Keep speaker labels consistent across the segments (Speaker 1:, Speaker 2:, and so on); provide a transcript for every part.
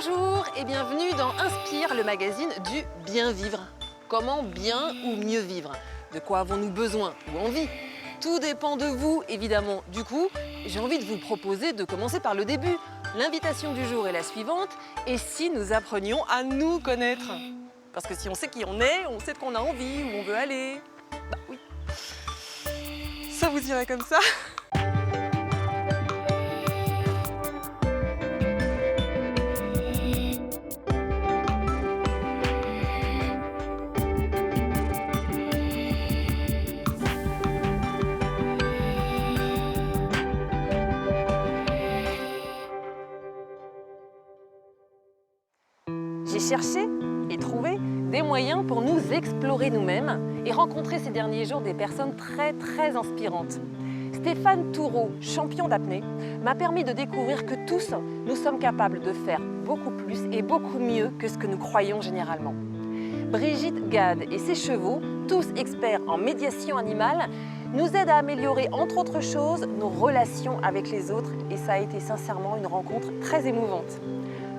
Speaker 1: Bonjour et bienvenue dans Inspire, le magazine du bien vivre. Comment bien ou mieux vivre? De quoi avons-nous besoin ou envie? Tout dépend de vous, évidemment. Du coup, j'ai envie de vous proposer de commencer par le début. L'invitation du jour est la suivante. Et si nous apprenions à nous connaître? Parce que si on sait qui on est, on sait de quoi on a envie, où on veut aller. Bah oui. Ça vous irait comme ça? J'ai cherché et trouvé des moyens pour nous explorer nous-mêmes et rencontrer ces derniers jours des personnes très inspirantes. Stéphane Toureau, champion d'apnée, m'a permis de découvrir que tous, nous sommes capables de faire beaucoup plus et beaucoup mieux que ce que nous croyons généralement. Brigitte Gade et ses chevaux, tous experts en médiation animale, nous aident à améliorer, entre autres choses, nos relations avec les autres et ça a été sincèrement une rencontre très émouvante.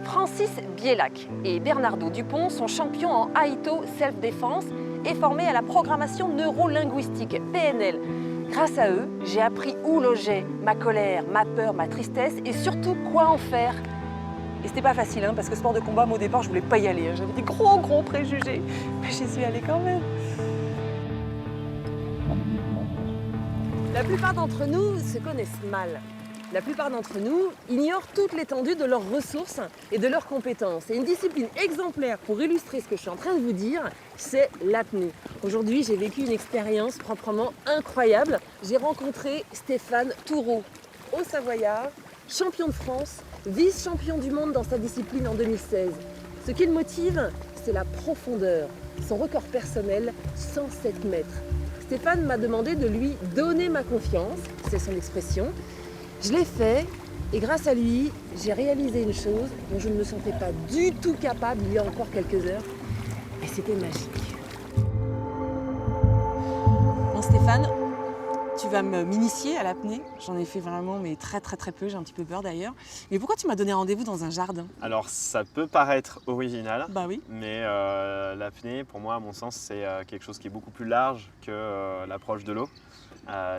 Speaker 1: Francis Bielac et Bernardo Dupont sont champions en Aito Self-Défense et formés à la programmation neurolinguistique, PNL. Grâce à eux, j'ai appris où logeait ma colère, ma peur, ma tristesse et surtout quoi en faire. Et c'était pas facile, parce que sport de combat, moi au départ, je voulais pas y aller. J'avais des gros préjugés, mais j'y suis allée quand même. La plupart d'entre nous se connaissent mal. La plupart d'entre nous ignorent toute l'étendue de leurs ressources et de leurs compétences. Et une discipline exemplaire pour illustrer ce que je suis en train de vous dire, c'est l'apnée. Aujourd'hui, j'ai vécu une expérience proprement incroyable. J'ai rencontré Stéphane Toureau, haut-savoyard, champion de France, vice-champion du monde dans sa discipline en 2016. Ce qui le motive, c'est la profondeur. Son record personnel, 107 mètres. Stéphane m'a demandé de lui donner ma confiance, c'est son expression. Je l'ai fait et grâce à lui, j'ai réalisé une chose dont je ne me sentais pas du tout capable il y a encore quelques heures. Et c'était magique.
Speaker 2: Bon Stéphane, tu vas m'initier à l'apnée. J'en ai fait vraiment mais très peu, j'ai un petit peu peur d'ailleurs. Mais pourquoi tu m'as donné rendez-vous dans un jardin?
Speaker 3: Alors ça peut paraître original,
Speaker 2: Bah oui.
Speaker 3: mais l'apnée, pour moi, à mon sens, c'est quelque chose qui est beaucoup plus large que l'approche de l'eau.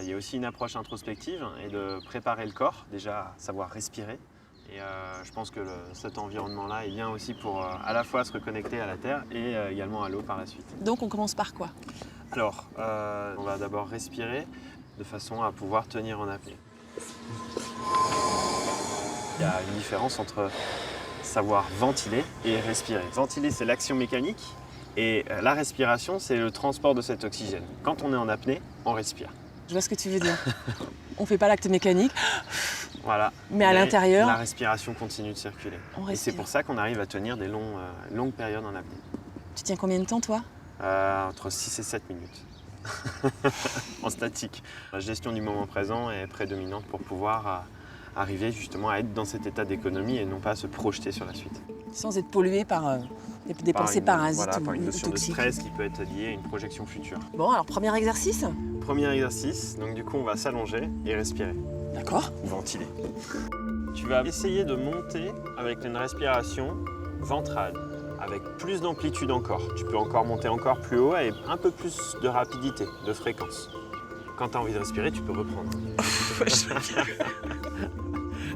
Speaker 3: Il y a aussi une approche introspective et de préparer le corps, déjà à savoir respirer. Et je pense que cet environnement-là est bien aussi pour à la fois se reconnecter à la terre et également à l'eau par la suite.
Speaker 2: Donc on commence par quoi?
Speaker 3: Alors, on va d'abord respirer de façon à pouvoir tenir en apnée. Il y a une différence entre savoir ventiler et respirer. Ventiler, c'est l'action mécanique et la respiration, c'est le transport de cet oxygène. Quand on est en apnée, on respire.
Speaker 2: Je vois ce que tu veux dire. On fait pas l'acte mécanique.
Speaker 3: Voilà.
Speaker 2: Mais à l'intérieur,
Speaker 3: la respiration continue de circuler.
Speaker 2: On
Speaker 3: et
Speaker 2: respire.
Speaker 3: c'est pour ça qu'on arrive à tenir des longues périodes en apnée.
Speaker 2: Tu tiens combien de temps toi?
Speaker 3: Entre 6 et 7 minutes. En statique. La gestion du moment présent est prédominante pour pouvoir arriver justement à être dans cet état d'économie et non pas à se projeter sur la suite.
Speaker 2: Sans être pollué par des pensées parasites
Speaker 3: par une
Speaker 2: ou
Speaker 3: notion de
Speaker 2: toxiques.
Speaker 3: stress qui peut être liée à une projection future.
Speaker 2: Bon alors premier exercice.
Speaker 3: Premier exercice, donc du coup on va s'allonger et respirer,
Speaker 2: D'accord.
Speaker 3: ventiler. Tu vas essayer de monter avec une respiration ventrale, avec plus d'amplitude encore. Tu peux encore monter encore plus haut et un peu plus de rapidité, de fréquence. Quand tu as envie de respirer, tu peux reprendre.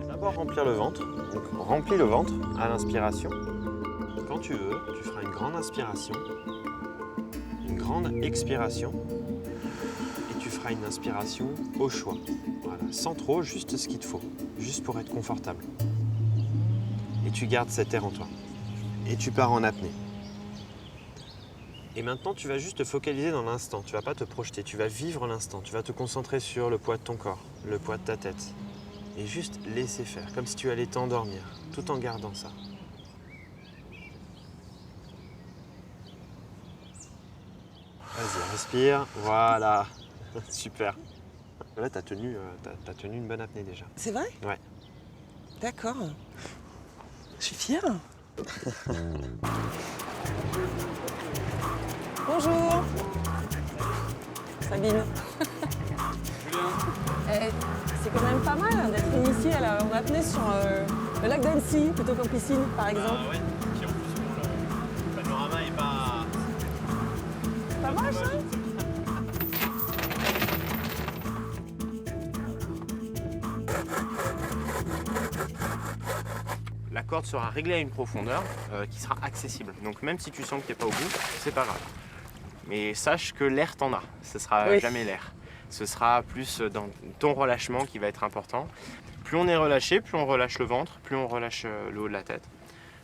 Speaker 3: D'abord remplir le ventre. Donc remplis le ventre à l'inspiration. Quand tu veux, tu feras une grande inspiration, une grande expiration et tu feras une inspiration au choix. Voilà, sans trop, juste ce qu'il te faut, juste pour être confortable. Et tu gardes cet air en toi. Et tu pars en apnée. Et maintenant, tu vas juste te focaliser dans l'instant. Tu ne vas pas te projeter, tu vas vivre l'instant. Tu vas te concentrer sur le poids de ton corps, le poids de ta tête. Et juste laisser faire, comme si tu allais t'endormir, tout en gardant ça. Vas-y, respire. Voilà. Super. Là, tu as tenu une bonne apnée déjà.
Speaker 2: C'est vrai?
Speaker 3: Ouais.
Speaker 2: D'accord. Je suis fière. Bonjour. Sabine. C'est quand même pas mal d'être initiée en apnée sur Le lac d'Annecy, plutôt qu'en piscine, par exemple.
Speaker 3: Ah ouais. Puis en plus, bon, le panorama est pas...
Speaker 2: Pas moche, hein?
Speaker 4: La corde sera réglée à une profondeur qui sera accessible. Donc même si tu sens que tu n'es pas au bout, c'est pas grave. Mais sache que l'air t'en a, ce sera
Speaker 2: Oui.
Speaker 4: jamais l'air. Ce sera plus dans ton relâchement qui va être important. Plus on est relâché, plus on relâche le ventre, plus on relâche le haut de la tête.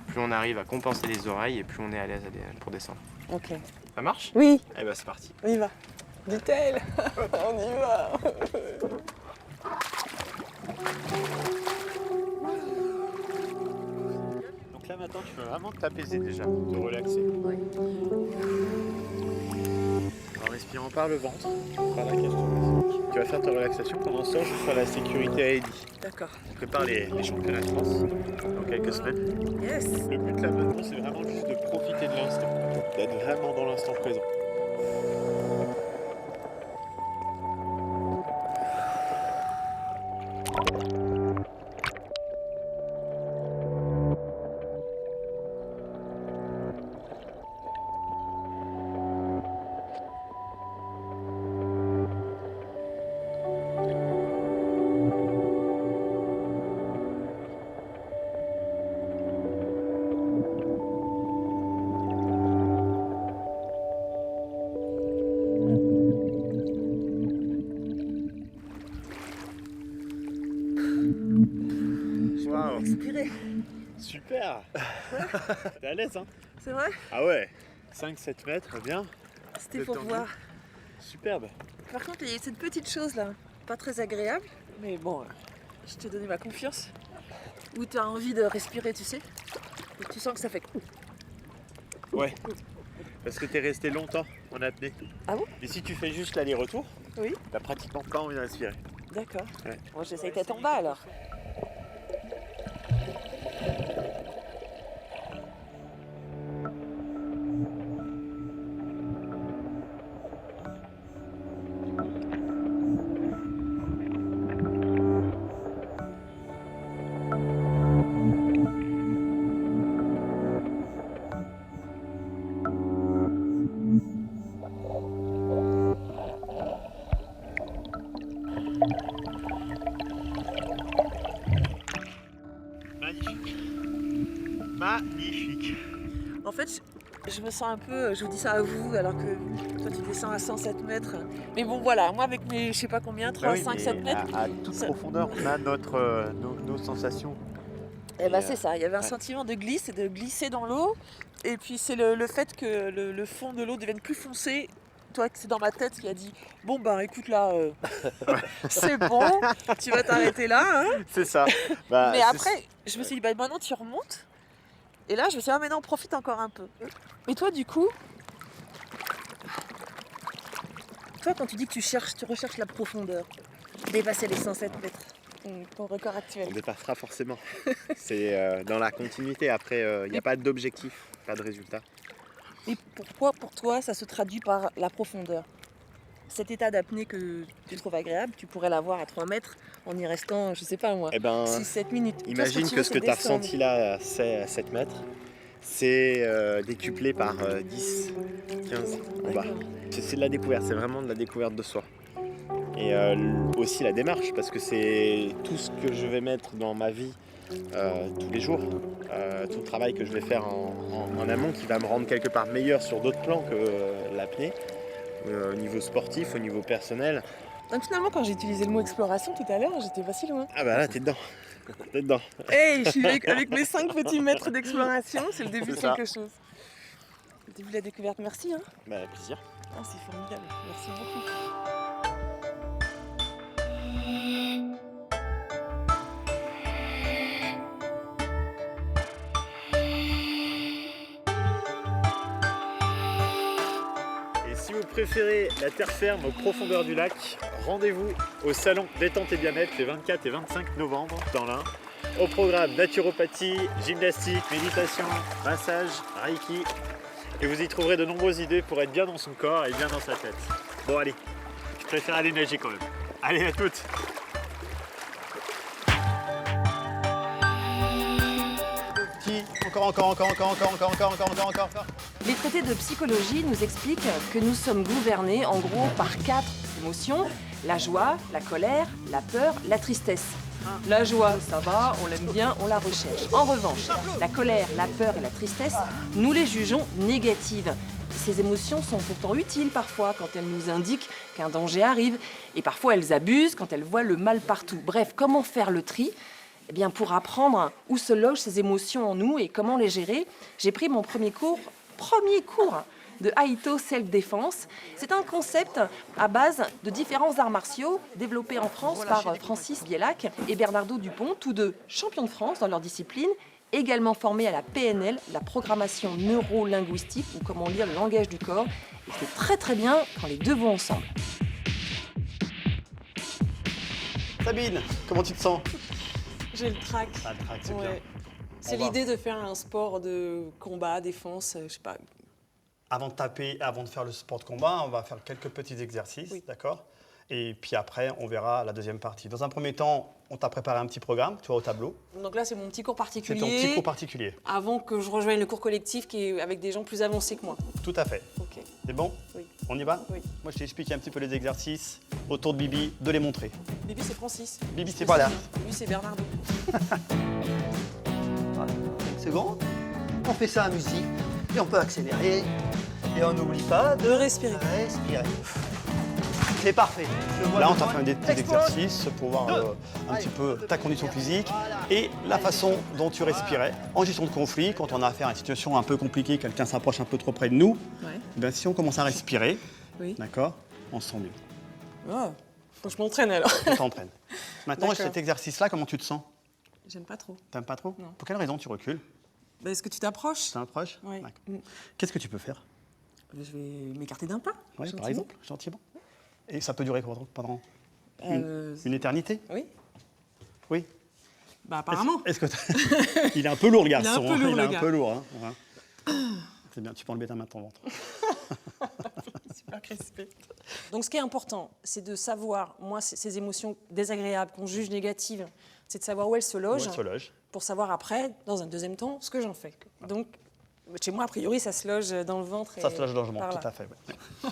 Speaker 4: Plus on arrive à compenser les oreilles et plus on est à l'aise pour descendre.
Speaker 2: Ok.
Speaker 4: Ça marche?
Speaker 2: Oui,
Speaker 4: Eh ben c'est parti.
Speaker 2: on y va. Dit-elle. On y va.
Speaker 3: Donc là maintenant tu peux vraiment t'apaiser déjà, te relaxer. En respirant par le ventre, par la cage thoracique. Tu vas faire ta relaxation. Pendant ce temps, je ferai la sécurité à Eddie.
Speaker 2: D'accord.
Speaker 3: Je prépare les championnats de France dans quelques semaines.
Speaker 2: Yes.
Speaker 3: Le but là maintenant, c'est vraiment juste de profiter de l'instant, d'être vraiment dans l'instant présent. Waouh,
Speaker 2: Inspirez.
Speaker 3: super. T'es à l'aise hein?
Speaker 2: C'est vrai?
Speaker 3: Ah ouais, 5-7 mètres, bien,
Speaker 2: C'était
Speaker 3: Vous
Speaker 2: pour
Speaker 3: êtes
Speaker 2: voir.
Speaker 3: superbe.
Speaker 2: Par contre, il y a cette petite chose là, pas très agréable, mais bon, je t'ai donné ma confiance. Où tu as envie de respirer, tu sais. Et tu sens que ça fait.
Speaker 3: Ouais, parce que t'es resté longtemps en apnée.
Speaker 2: Ah bon?
Speaker 3: Et si tu fais juste l'aller-retour,
Speaker 2: Oui.
Speaker 3: t'as pratiquement pas envie de respirer.
Speaker 2: D'accord.
Speaker 3: Ouais.
Speaker 2: Bon, j'essaye tête en bas alors.
Speaker 3: Magnifique. Magnifique.
Speaker 2: En fait, je me sens un peu, je vous dis ça à vous, alors que toi tu descends à 107 mètres. Mais bon voilà, moi avec mes je sais pas combien, 3, 5, 7 mètres,
Speaker 3: À toute
Speaker 2: Ça-
Speaker 3: profondeur, on a nos sensations.
Speaker 2: et bah
Speaker 3: Et,
Speaker 2: c'est ça, il y avait un
Speaker 3: ouais.
Speaker 2: sentiment de glisse et de glisser dans l'eau. Et puis c'est le fait que le fond de l'eau devienne plus foncé. Toi, c'est dans ma tête qui a dit bon bah écoute là, c'est bon, tu vas t'arrêter là. Hein.
Speaker 3: C'est ça. Bah,
Speaker 2: Mais
Speaker 3: c'est-
Speaker 2: après, je me suis dit bah maintenant tu remontes. Et là je me suis dit ah mais non, profite encore un peu. Mais toi du coup, toi quand tu dis que tu recherches la profondeur, dépasser les 107 mètres, ton record actuel.
Speaker 3: on dépassera forcément. C'est dans la continuité. Après, il n'y a pas d'objectif, pas de résultat.
Speaker 2: Et pourquoi pour toi ça se traduit par la profondeur? Cet état d'apnée que tu trouves agréable, tu pourrais l'avoir à 3 mètres en y restant, je sais pas moi,
Speaker 3: Eh ben,
Speaker 2: 6-7 minutes. Toi,
Speaker 3: imagine
Speaker 2: tu
Speaker 3: que
Speaker 2: veux,
Speaker 3: ce
Speaker 2: c'est
Speaker 3: que tu as
Speaker 2: descendre.
Speaker 3: ressenti là, c'est à 7 mètres. C'est décuplé par 10, 15 en bas.
Speaker 2: D'accord.
Speaker 3: C'est de la découverte, c'est vraiment de la découverte de soi. Et aussi la démarche, parce que c'est tout ce que je vais mettre dans ma vie tous les jours, tout le travail que je vais faire en amont qui va me rendre quelque part meilleur sur d'autres plans que l'apnée, au niveau sportif, au niveau personnel.
Speaker 2: Donc finalement quand j'ai utilisé le mot exploration tout à l'heure, j'étais pas si loin.
Speaker 3: Ah bah là, t'es dedans. T'es dedans.
Speaker 2: Hey, je suis avec mes 5 petits mètres d'exploration, c'est le début de
Speaker 3: C'est ça.
Speaker 2: quelque chose. Le début de la découverte, merci. Hein.
Speaker 3: Bah, plaisir.
Speaker 2: Ah, c'est formidable, merci beaucoup.
Speaker 3: Et si vous préférez la terre ferme aux profondeurs du lac, rendez-vous au salon Détente et Bien-être les 24 et 25 novembre dans l'Ain. Au programme naturopathie, gymnastique, méditation, massage, reiki. Et vous y trouverez de nombreuses idées pour être bien dans son corps et bien dans sa tête. Bon allez, je préfère aller nager quand même. Allez à toutes!
Speaker 5: Encore.
Speaker 1: Les traités de psychologie nous expliquent que nous sommes gouvernés en gros par 4 émotions, la joie, la colère, la peur, la tristesse. La joie, ça va, on l'aime bien, on la recherche. En revanche, la colère, la peur et la tristesse, nous les jugeons négatives. Ces émotions sont pourtant utiles parfois quand elles nous indiquent qu'un danger arrive et parfois elles abusent quand elles voient le mal partout. Bref, comment faire le tri ? Eh bien, pour apprendre où se logent ces émotions en nous et comment les gérer, j'ai pris mon premier cours de Aito Self-Défense. C'est un concept à base de différents arts martiaux développés en France par Francis Bielac et Bernardo Dupont, tous deux champions de France dans leur discipline, également formés à la PNL, la programmation neuro-linguistique, ou comment lire le langage du corps. Et c'est très très bien quand les deux vont ensemble.
Speaker 5: Sabine, comment tu te sens?
Speaker 2: J'ai le trac.
Speaker 5: Ah, le trac, c'est bien.
Speaker 2: C'est
Speaker 5: On va-
Speaker 2: l'idée de faire un sport de combat, défense, je sais pas.
Speaker 5: Avant de faire le sport de combat, on va faire quelques petits exercices,
Speaker 2: Oui.
Speaker 5: d'accord? Et puis après, on verra la deuxième partie. Dans un premier temps, on t'a préparé un petit programme, tu vois, au tableau.
Speaker 2: Donc là, c'est mon petit cours
Speaker 5: C'est
Speaker 2: particulier.
Speaker 5: ton petit cours particulier.
Speaker 2: Avant que je rejoigne le cours collectif qui est avec des gens plus avancés que moi.
Speaker 5: Tout à fait.
Speaker 2: Ok.
Speaker 5: C'est bon?
Speaker 2: Oui.
Speaker 5: On y va?
Speaker 2: Oui.
Speaker 5: Moi, je t'ai expliqué un petit peu les exercices autour de Bibi, de les montrer.
Speaker 2: Bibi, c'est Francis.
Speaker 5: Bibi, c'est pas là.
Speaker 2: Lui, c'est Bernardo.
Speaker 6: Voilà. C'est bon. On fait ça à musique et on peut accélérer. Et on n'oublie pas
Speaker 2: De respirer.
Speaker 6: respirer. C'est parfait. Je vois
Speaker 5: Là,
Speaker 6: le
Speaker 5: on t'a
Speaker 6: point.
Speaker 5: fait des petits
Speaker 6: Explose.
Speaker 5: exercices pour voir un
Speaker 6: Allez.
Speaker 5: petit peu ta condition physique
Speaker 6: Voilà.
Speaker 5: et la façon dont tu respirais. En gestion de conflit, quand on a affaire à une situation un peu compliquée, quelqu'un s'approche un peu trop près de nous,
Speaker 2: Ouais.
Speaker 5: ben, si on commence à respirer,
Speaker 2: Oui.
Speaker 5: d'accord, on se sent mieux.
Speaker 2: Oh, faut que je m'entraîne alors.
Speaker 5: On t'entraîne. Maintenant,
Speaker 2: D'accord.
Speaker 5: cet exercice-là, comment tu te sens?
Speaker 2: J'aime pas trop.
Speaker 5: T'aimes pas trop?
Speaker 2: Non.
Speaker 5: Pour quelle raison tu recules?
Speaker 2: Bah, est-ce que tu t'approches?
Speaker 5: T'es un proche?
Speaker 2: Oui.
Speaker 5: D'accord. Qu'est-ce que tu peux faire?
Speaker 2: Je vais m'écarter d'un pas.
Speaker 5: Ouais, par
Speaker 2: gentiment.
Speaker 5: exemple, gentiment. Et ça peut durer pendant
Speaker 2: Euh,
Speaker 5: une éternité?
Speaker 2: Oui.
Speaker 5: Oui.
Speaker 2: Bah, apparemment.
Speaker 5: Est-ce que il est un peu lourd, le
Speaker 2: Il est un
Speaker 5: garçon.
Speaker 2: peu lourd,
Speaker 5: Il est
Speaker 2: le
Speaker 5: un
Speaker 2: gars.
Speaker 5: peu lourd. Hein. Ouais. C'est bien, tu peux enlever ta main de ton ventre.
Speaker 2: Super crispé. Donc, ce qui est important, c'est de savoir, moi, ces émotions désagréables qu'on juge négatives, c'est de savoir où elles se logent,
Speaker 5: Ouais, se loge.
Speaker 2: pour savoir après, dans un deuxième temps, ce que j'en fais. Donc, chez moi, a priori, ça se loge dans le ventre.
Speaker 5: Ça
Speaker 2: et
Speaker 5: se loge dans le ventre,
Speaker 2: par là.
Speaker 5: tout à fait. Ouais.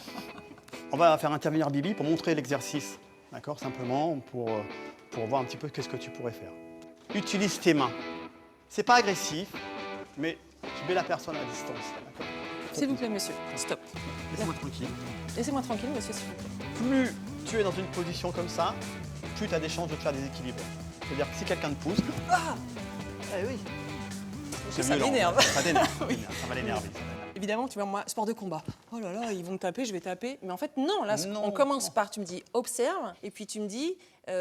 Speaker 5: On va faire intervenir Bibi pour montrer l'exercice, d'accord, simplement pour voir un petit peu qu'est-ce que tu pourrais faire. Utilise tes mains. C'est pas agressif, mais tu mets la personne à distance, d'accord?
Speaker 2: S'il vous plaît, monsieur, stop.
Speaker 5: Laisse-moi tranquille.
Speaker 2: Laissez-moi tranquille, monsieur, s'il vous plaît.
Speaker 5: Plus tu es dans une position comme ça, plus tu as des chances de te faire déséquilibrer. C'est-à-dire que si quelqu'un te pousse,
Speaker 6: Eh oui.
Speaker 5: c'est
Speaker 2: Ça
Speaker 5: mieux, là,
Speaker 2: m'énerve.
Speaker 5: Ça t'énerve, ça va l'énerver.
Speaker 2: Évidemment, tu vois, moi, sport de combat. Oh là là, ils vont me taper, je vais taper. Mais en fait, non, là,
Speaker 5: Non.
Speaker 2: on commence par, tu me dis, observe, et puis tu me dis,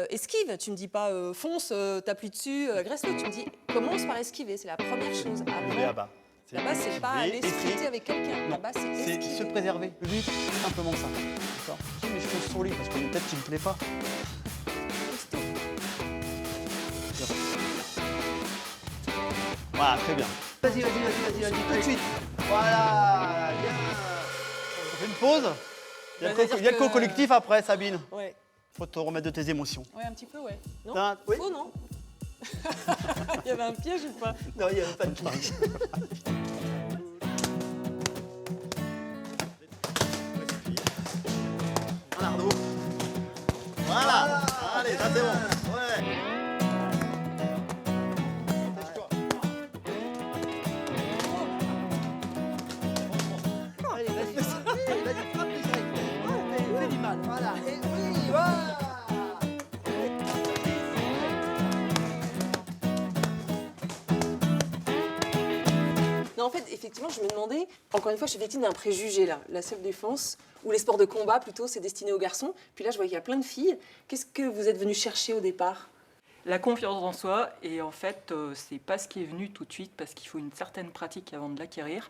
Speaker 2: esquive. Tu me dis pas, fonce, tape-lui dessus, agresse-le. Tu me dis, commence par esquiver. C'est la première chose.
Speaker 5: Lever à bas.
Speaker 2: Là-bas, c'est pas aller se
Speaker 5: essayer.
Speaker 2: friter avec quelqu'un.
Speaker 5: Non,
Speaker 2: Là-bas, c'est
Speaker 5: c'est
Speaker 2: esquiver.
Speaker 5: se préserver. Le but, c'est simplement ça. D'accord? Oui, mais je fonce sur lui parce que peut-être qu'il ne me plaît pas. Voilà, très bien.
Speaker 6: Vas-y, tout de suite. Voilà, bien.
Speaker 5: On fait une pause. Il y a
Speaker 2: Bah, c'est-à-dire
Speaker 5: il y a le
Speaker 2: que-
Speaker 5: co-collectif après, Sabine.
Speaker 2: Ouais.
Speaker 5: Faut te remettre de tes émotions.
Speaker 2: Ouais, un petit peu, ouais. Non
Speaker 5: T'as-
Speaker 6: Oui.
Speaker 2: Faux, non Il y avait un piège ou pas?
Speaker 6: Non, il n'y avait pas de piège.
Speaker 5: Bernardo. Voilà. Allez, ça c'est bon. Ouais.
Speaker 6: Allez, vas-y, frappe les oreilles. Fais du mal, voilà. Et oui, voilà.
Speaker 2: Non, en fait, effectivement, je me demandais, encore une fois, je suis victime d'un préjugé, là. La self-défense, ou les sports de combat, plutôt, c'est destiné aux garçons. Puis là, je vois qu'il y a plein de filles. Qu'est-ce que vous êtes venu chercher au départ?
Speaker 7: La confiance en soi, et en fait, c'est pas ce qui est venu tout de suite parce qu'il faut une certaine pratique avant de l'acquérir.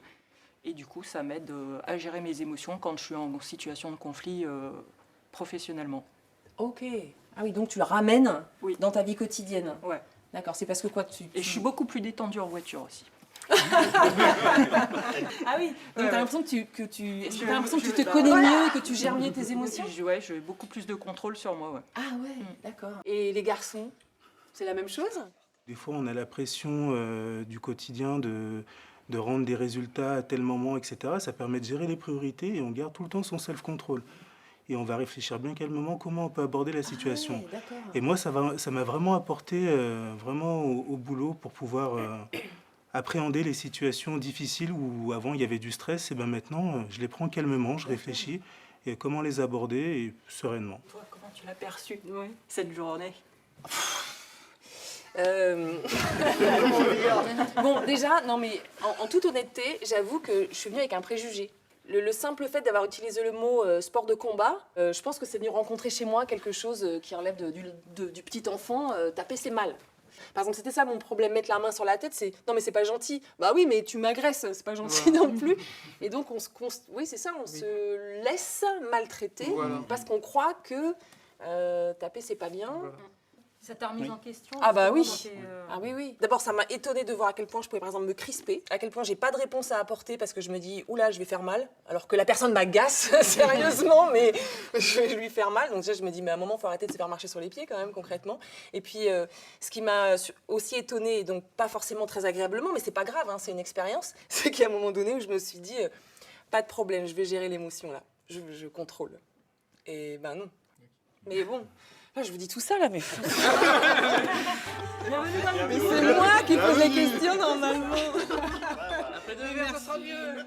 Speaker 7: Et du coup, ça m'aide à gérer mes émotions quand je suis en situation de conflit professionnellement.
Speaker 1: Ok. Ah oui, donc tu le ramènes
Speaker 7: Oui.
Speaker 1: dans ta vie quotidienne.
Speaker 7: Ouais.
Speaker 1: D'accord, c'est parce que quoi
Speaker 7: Et je suis beaucoup plus détendue en voiture aussi.
Speaker 1: Ah oui, donc t'as l'impression que tu... Est-ce que t'as l'impression que tu te connais mieux et que tu gères mieux tes émotions?
Speaker 7: Ouais, j'ai beaucoup plus de contrôle sur moi. Ouais.
Speaker 1: Ah ouais, d'accord. Et les garçons, c'est la même chose?
Speaker 8: Des fois, on a la pression du quotidien de rendre des résultats à tel moment, etc. Ça permet de gérer les priorités et on garde tout le temps son self-control. Et on va réfléchir bien calmement comment on peut aborder la situation.
Speaker 1: Ouais, d'accord.
Speaker 8: Et moi, ça m'a vraiment apporté vraiment au boulot pour pouvoir appréhender les situations difficiles où avant il y avait du stress. Et ben maintenant, je les prends calmement, je réfléchis et comment les aborder et sereinement.
Speaker 7: Toi, comment tu l'as perçu cette journée?
Speaker 1: Bon, déjà, non mais en toute honnêteté, j'avoue que je suis venue avec un préjugé. Le simple fait d'avoir utilisé le mot sport de combat, je pense que c'est venu rencontrer chez moi quelque chose qui relève du petit enfant. Taper, c'est mal. Par exemple, c'était ça mon problème, mettre la main sur la tête, c'est non mais c'est pas gentil. Bah oui, mais tu m'agresses, c'est pas gentil non plus. Et donc oui, c'est ça, on se laisse maltraiter parce qu'on croit que taper c'est pas bien.
Speaker 7: Ça t'a remise en question?
Speaker 1: Ah bah oui.
Speaker 7: Ah
Speaker 1: Oui. D'abord, ça m'a étonnée de voir à quel point je pouvais par exemple me crisper, à quel point j'ai pas de réponse à apporter parce que je me dis oula, je vais faire mal, alors que la personne m'agace sérieusement, mais je vais lui faire mal. Donc déjà, je me dis mais à un moment, faut arrêter de se faire marcher sur les pieds quand même concrètement. Et puis, ce qui m'a aussi étonnée, donc pas forcément très agréablement, mais c'est pas grave, c'est une expérience, c'est qu'à un moment donné où je me suis dit pas de problème, je vais gérer l'émotion là, je contrôle. Et ben non. Mais bon. Là, je vous dis tout ça, là, mais... mais c'est moi qui pose les questions, normalement.
Speaker 2: Après 2 verres, ça sera mieux.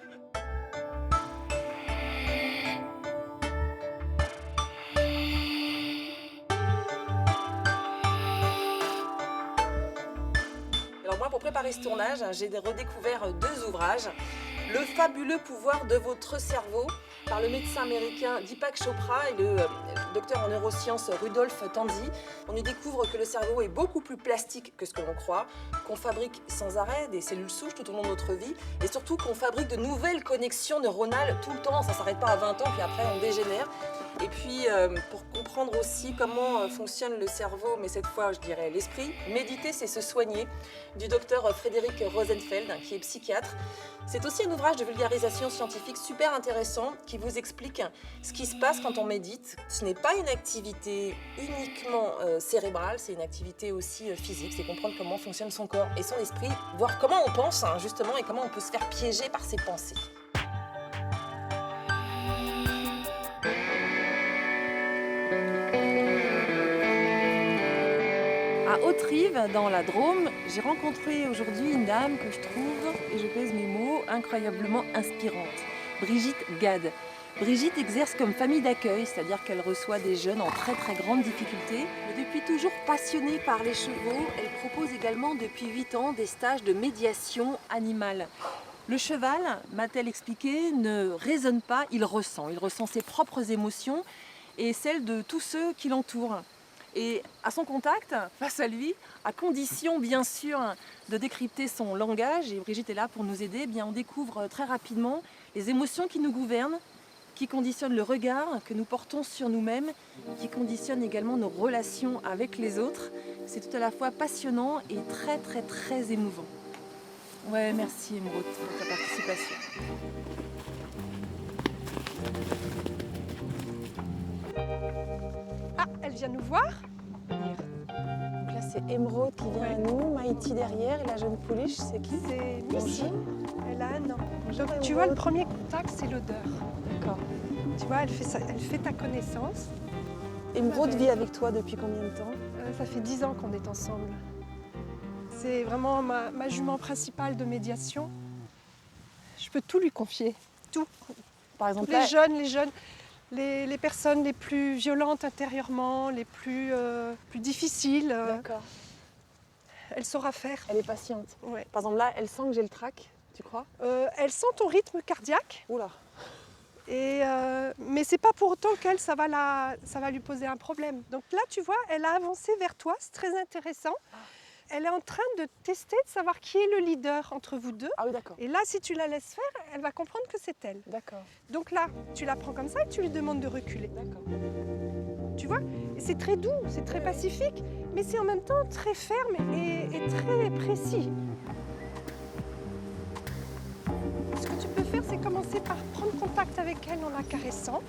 Speaker 1: Alors moi, pour préparer ce tournage, j'ai redécouvert 2 ouvrages. Le fabuleux pouvoir de votre cerveau, par le médecin américain Deepak Chopra et le docteur en neurosciences Rudolf Tanzi. On y découvre que le cerveau est beaucoup plus plastique que ce que l'on croit, qu'on fabrique sans arrêt des cellules souches tout au long de notre vie, et surtout qu'on fabrique de nouvelles connexions neuronales tout le temps. Ça ne s'arrête pas à 20 ans, puis après on dégénère. Et puis, pour comprendre aussi comment fonctionne le cerveau, mais cette fois, je dirais l'esprit, méditer, c'est se soigner, du docteur Frédéric Rosenfeld, qui est psychiatre. C'est aussi un ouvrage de vulgarisation scientifique super intéressant qui vous explique ce qui se passe quand on médite. Ce n'est pas une activité uniquement cérébrale, c'est une activité aussi physique, c'est comprendre comment fonctionne son corps et son esprit, voir comment on pense, justement, et comment on peut se faire piéger par ses pensées. À Haute-Rive, dans la Drôme, j'ai rencontré aujourd'hui une dame que je trouve, et je pèse mes mots, incroyablement inspirante. Brigitte Gade. Brigitte exerce comme famille d'accueil, c'est-à-dire qu'elle reçoit des jeunes en très très grande difficulté. Mais depuis toujours passionnée par les chevaux, elle propose également depuis 8 ans des stages de médiation animale. Le cheval, m'a-t-elle expliqué, ne raisonne pas, il ressent ses propres émotions et celles de tous ceux qui l'entourent. Et à son contact, face à lui, à condition bien sûr de décrypter son langage, et Brigitte est là pour nous aider, on découvre très rapidement les émotions qui nous gouvernent, qui conditionnent le regard que nous portons sur nous-mêmes, qui conditionnent également nos relations avec les autres. C'est tout à la fois passionnant et très très très émouvant. Ouais, merci Émeraude pour ta participation.
Speaker 9: Ah, elle vient nous voir.
Speaker 1: Donc là, c'est Émeraude qui vient à nous, Maïti derrière, et la jeune pouliche, c'est qui?
Speaker 9: C'est
Speaker 1: Bonjour.
Speaker 9: Missy. Elle a 1 an.
Speaker 1: Bonjour,
Speaker 9: Donc, tu vois, le premier contact, c'est l'odeur.
Speaker 1: D'accord.
Speaker 9: Tu vois, elle fait ta connaissance.
Speaker 1: Émeraude vit avec toi depuis combien de temps?
Speaker 9: Ça fait 10 ans qu'on est ensemble. C'est vraiment ma jument principale de médiation. Je peux tout lui confier, tout.
Speaker 1: Par exemple,
Speaker 9: Les jeunes, les personnes les plus violentes intérieurement, les plus difficiles.
Speaker 1: D'accord.
Speaker 9: Elle saura faire.
Speaker 1: Elle est patiente.
Speaker 9: Ouais.
Speaker 1: Par exemple, là, elle sent que j'ai le trac, tu crois?
Speaker 9: Elle sent ton rythme cardiaque.
Speaker 1: Oula.
Speaker 9: Mais c'est pas pour autant qu'elle, ça va lui poser un problème. Donc là, tu vois, elle a avancé vers toi, c'est très intéressant. Elle est en train de tester, de savoir qui est le leader entre vous deux.
Speaker 1: Ah oui, d'accord.
Speaker 9: Et là, si tu la laisses faire, elle va comprendre que c'est elle.
Speaker 1: D'accord.
Speaker 9: Donc là, tu la prends comme ça et tu lui demandes de reculer.
Speaker 1: D'accord.
Speaker 9: Tu vois? Et c'est très doux, c'est très pacifique, mais c'est en même temps très ferme et très précis. Ce que tu peux faire, c'est commencer par prendre contact avec elle en la caressant.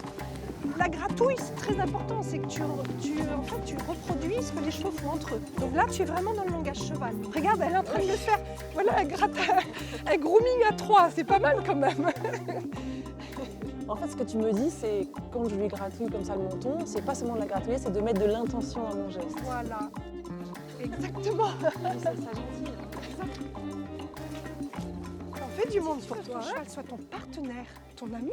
Speaker 9: La gratouille, c'est très important, c'est que tu reproduis ce que les chevaux font entre eux. Donc là, tu es vraiment dans le langage cheval. Regarde, elle est en train de le faire. Voilà, elle grooming à 3, c'est pas mal quand même.
Speaker 1: En fait, ce que tu me dis, c'est quand je lui gratouille comme ça le menton, c'est pas seulement de la gratouiller, c'est de mettre de l'intention à mon geste.
Speaker 9: Voilà, exactement.
Speaker 1: C'est ça gentil.
Speaker 9: On fait du monde pour toi, hein. Qu'elle soit ton partenaire, ton ami.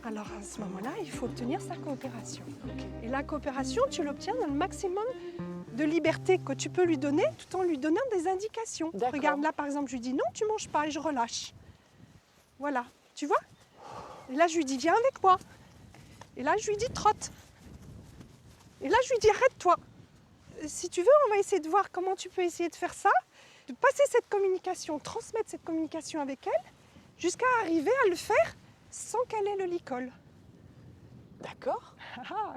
Speaker 9: Alors à ce moment-là, il faut obtenir sa coopération. Et la coopération, tu l'obtiens dans le maximum de liberté que tu peux lui donner, tout en lui donnant des indications.
Speaker 1: D'accord.
Speaker 9: Regarde là, par exemple, je lui dis non, tu manges pas, et je relâche. Voilà, tu vois? Et là, je lui dis viens avec moi. Et là, je lui dis trotte. Et là, je lui dis arrête-toi. Si tu veux, on va essayer de voir comment tu peux essayer de faire ça, de passer cette communication, transmettre cette communication avec elle, jusqu'à arriver à le faire sans qu'elle ait le licol.
Speaker 1: D'accord.
Speaker 9: Ah.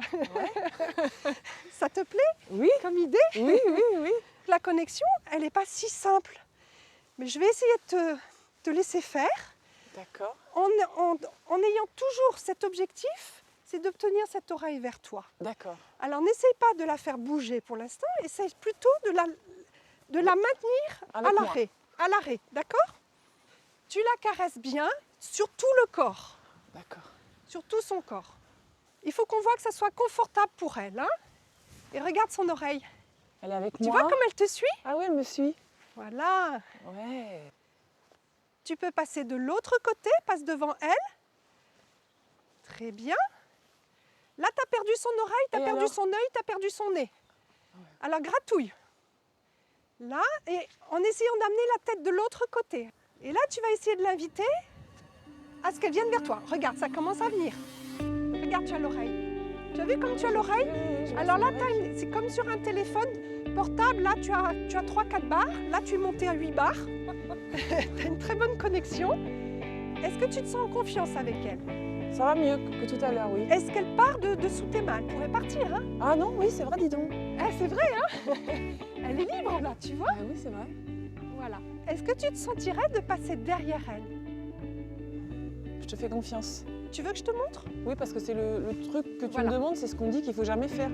Speaker 9: Ça te plaît
Speaker 1: Oui.
Speaker 9: comme idée?
Speaker 1: Oui, oui, oui.
Speaker 9: La connexion, elle n'est pas si simple. Mais je vais essayer de te laisser faire
Speaker 1: D'accord.
Speaker 9: en ayant toujours cet objectif, c'est d'obtenir cette oreille vers toi.
Speaker 1: D'accord.
Speaker 9: Alors n'essaye pas de la faire bouger pour l'instant, essaye plutôt de la maintenir
Speaker 1: Avec moi.
Speaker 9: à l'arrêt, d'accord? Tu la caresses bien sur tout le corps,
Speaker 1: D'accord.
Speaker 9: sur tout son corps. Il faut qu'on voit que ça soit confortable pour elle, hein? Et regarde son oreille.
Speaker 1: Elle est avec
Speaker 9: Tu
Speaker 1: moi.
Speaker 9: vois comme elle te suit?
Speaker 1: Ah oui, elle me suit.
Speaker 9: Voilà.
Speaker 1: Ouais.
Speaker 9: Tu peux passer de l'autre côté, passe devant elle. Très bien. Là, tu as perdu son oreille, tu as
Speaker 1: Et
Speaker 9: perdu
Speaker 1: alors
Speaker 9: son œil, tu as perdu son nez. Alors gratouille. Là, et en essayant d'amener la tête de l'autre côté. Et là, tu vas essayer de l'inviter à ce qu'elle vienne vers toi. Regarde, ça commence à venir. Regarde, tu as l'oreille. Tu as vu comme tu as l'oreille? Alors là, c'est comme sur un téléphone portable. Là, tu as 3-4 barres. Là, tu es monté à 8 barres. Tu as une très bonne connexion. Est-ce que tu te sens en confiance avec elle?
Speaker 1: Ça va mieux que tout à l'heure, oui.
Speaker 9: Est-ce qu'elle part de sous tes mains? Elle pourrait partir, hein?
Speaker 1: Ah non, oui, c'est vrai, dis donc.
Speaker 9: Ah, c'est vrai, hein? Elle est libre, là, tu vois?
Speaker 1: Ah oui, c'est vrai.
Speaker 9: Voilà. Est-ce que tu te sentirais de passer derrière elle?
Speaker 1: Je te fais confiance.
Speaker 9: Tu veux que je te montre?
Speaker 1: Oui, parce que c'est le truc que tu
Speaker 9: Voilà.
Speaker 1: me demandes, c'est ce qu'on dit qu'il faut jamais faire.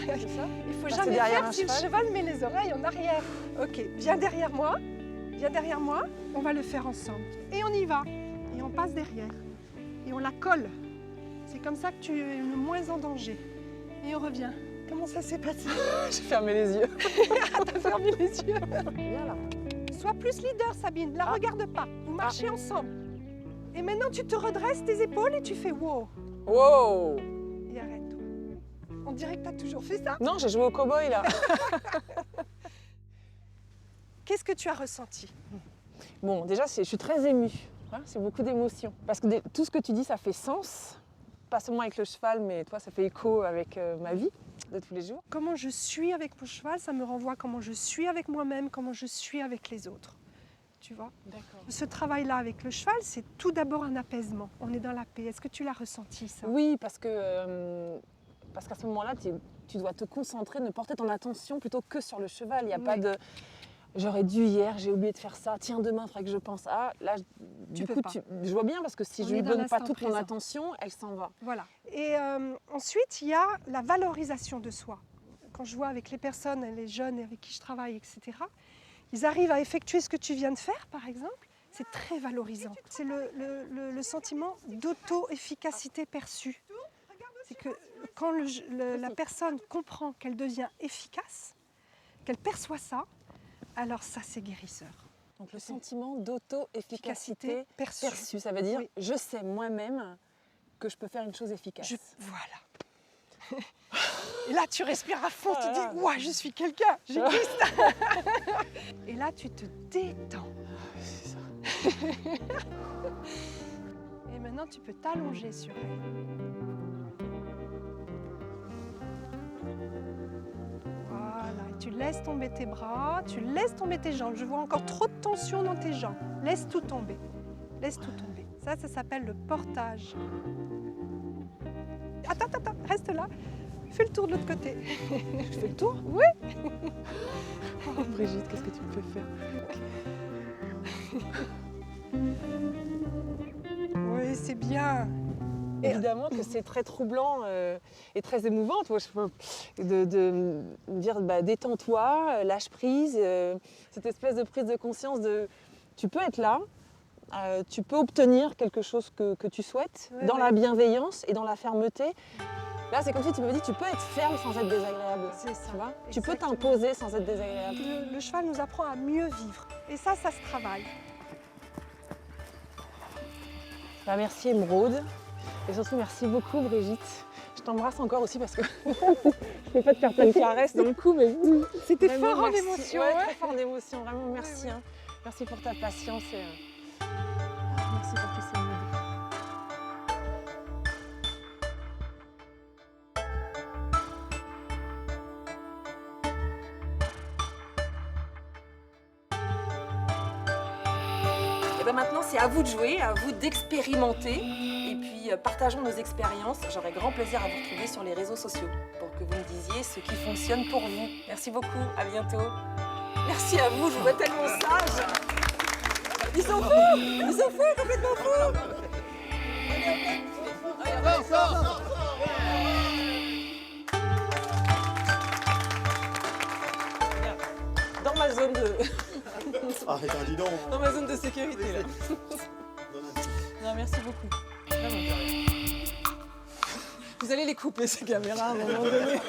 Speaker 9: C'est ça? Il faut
Speaker 1: Passer
Speaker 9: jamais
Speaker 1: derrière
Speaker 9: faire
Speaker 1: un
Speaker 9: si le
Speaker 1: cheval.
Speaker 9: cheval met les oreilles en arrière. Ok, viens derrière moi. Viens derrière moi. On va le faire ensemble. Et on y va. Et on passe derrière. Et on la colle. C'est comme ça que tu es le moins en danger. Et on revient. Comment ça s'est passé?
Speaker 1: J'ai fermé les yeux.
Speaker 9: T'as fermé les yeux.
Speaker 1: Viens là.
Speaker 9: Sois plus leader, Sabine. La regarde pas. Vous marchez ensemble. Et maintenant, tu te redresses tes épaules et tu fais wow.
Speaker 1: Wow.
Speaker 9: Et arrête-toi. On dirait que tu as toujours fait ça.
Speaker 1: Non, j'ai joué au cow-boy là.
Speaker 9: Qu'est-ce que tu as ressenti?
Speaker 1: Bon, déjà, je suis très émue. Hein, c'est beaucoup d'émotions. Parce que tout ce que tu dis, ça fait sens. Pas seulement avec le cheval, mais toi, ça fait écho avec ma vie de tous les jours.
Speaker 9: Comment je suis avec mon cheval, ça me renvoie à comment je suis avec moi-même, comment je suis avec les autres. Tu vois?
Speaker 1: D'accord.
Speaker 9: Ce travail-là avec le cheval, c'est tout d'abord un apaisement. On est dans la paix. Est-ce que tu l'as ressenti, ça?
Speaker 1: Oui, parce qu'à ce moment-là, tu dois te concentrer, ne porter ton attention plutôt que sur le cheval. Il n'y a pas
Speaker 9: Oui.
Speaker 1: de j'aurais dû hier, j'ai oublié de faire ça, tiens, demain, il faudrait que je pense à. Là, du
Speaker 9: peux
Speaker 1: coup,
Speaker 9: pas.
Speaker 1: je vois bien parce que si
Speaker 9: On
Speaker 1: je
Speaker 9: est
Speaker 1: lui
Speaker 9: dans
Speaker 1: donne pas
Speaker 9: l'instant
Speaker 1: toute mon
Speaker 9: présent.
Speaker 1: attention, elle s'en va.
Speaker 9: Voilà. Et ensuite, il y a la valorisation de soi. Quand je vois avec les personnes, les jeunes avec qui je travaille, etc., ils arrivent à effectuer ce que tu viens de faire, par exemple. C'est très valorisant. C'est le sentiment d'auto-efficacité perçue. C'est que quand la personne comprend qu'elle devient efficace, qu'elle perçoit ça, alors ça, c'est guérisseur.
Speaker 1: Donc le sentiment d'auto-efficacité
Speaker 9: perçue.
Speaker 1: perçue, ça veut dire
Speaker 9: Oui.
Speaker 1: je sais moi-même que je peux faire une chose efficace.
Speaker 9: Voilà. Et là, tu respires à fond, tu
Speaker 1: Voilà.
Speaker 9: dis « Ouah, je suis quelqu'un, j'existe !» Et là, tu te détends.
Speaker 1: C'est ça.
Speaker 9: Et maintenant, tu peux t'allonger sur elle. Voilà, et tu laisses tomber tes bras, tu laisses tomber tes jambes. Je vois encore trop de tension dans tes jambes. Laisse tout tomber. Laisse tout tomber. Ça s'appelle le portage. Attends, reste là. Fais le tour de l'autre côté.
Speaker 1: Je fais le tour?
Speaker 9: Oui.
Speaker 1: Oh, Brigitte, qu'est-ce que tu me fais faire?
Speaker 9: bien.
Speaker 1: Évidemment que c'est très troublant et très émouvant, tu vois, de me dire détends-toi, lâche prise, cette espèce de prise de conscience de tu peux être là, tu peux obtenir quelque chose que tu souhaites
Speaker 9: Ouais,
Speaker 1: dans
Speaker 9: ouais.
Speaker 1: la bienveillance et dans la fermeté. Là, c'est comme si tu m'avais dit tu peux être ferme sans être désagréable.
Speaker 9: C'est ça,
Speaker 1: Tu vois, tu peux
Speaker 9: exactement.
Speaker 1: t'imposer sans être désagréable.
Speaker 9: Le cheval nous apprend à mieux vivre. Et ça se travaille.
Speaker 1: Merci Émeraude. Et surtout, merci beaucoup Brigitte. Je t'embrasse encore aussi parce que je ne peux pas te faire plein de caresses dans le cou, mais
Speaker 9: C'était
Speaker 1: vraiment,
Speaker 9: fort en
Speaker 1: merci.
Speaker 9: émotion.
Speaker 1: Ouais,
Speaker 9: ouais.
Speaker 1: très fort en émotion, vraiment merci.
Speaker 9: Ouais.
Speaker 1: Hein. Merci pour ta patience et merci pour tous ces mots. Et ben maintenant, c'est à vous de jouer, à vous d'expérimenter. Et puis, partageons nos expériences. J'aurai grand plaisir à vous retrouver sur les réseaux sociaux pour que vous me disiez ce qui fonctionne pour vous. Merci beaucoup, à bientôt. Merci à vous, je vous vois tellement sage. Ils sont fous, complètement fous. Dans ma zone de,
Speaker 5: Ah, dis donc.
Speaker 1: dans ma zone de sécurité là. Non, merci beaucoup. Vraiment. Vous allez les couper ces caméras à un moment donné.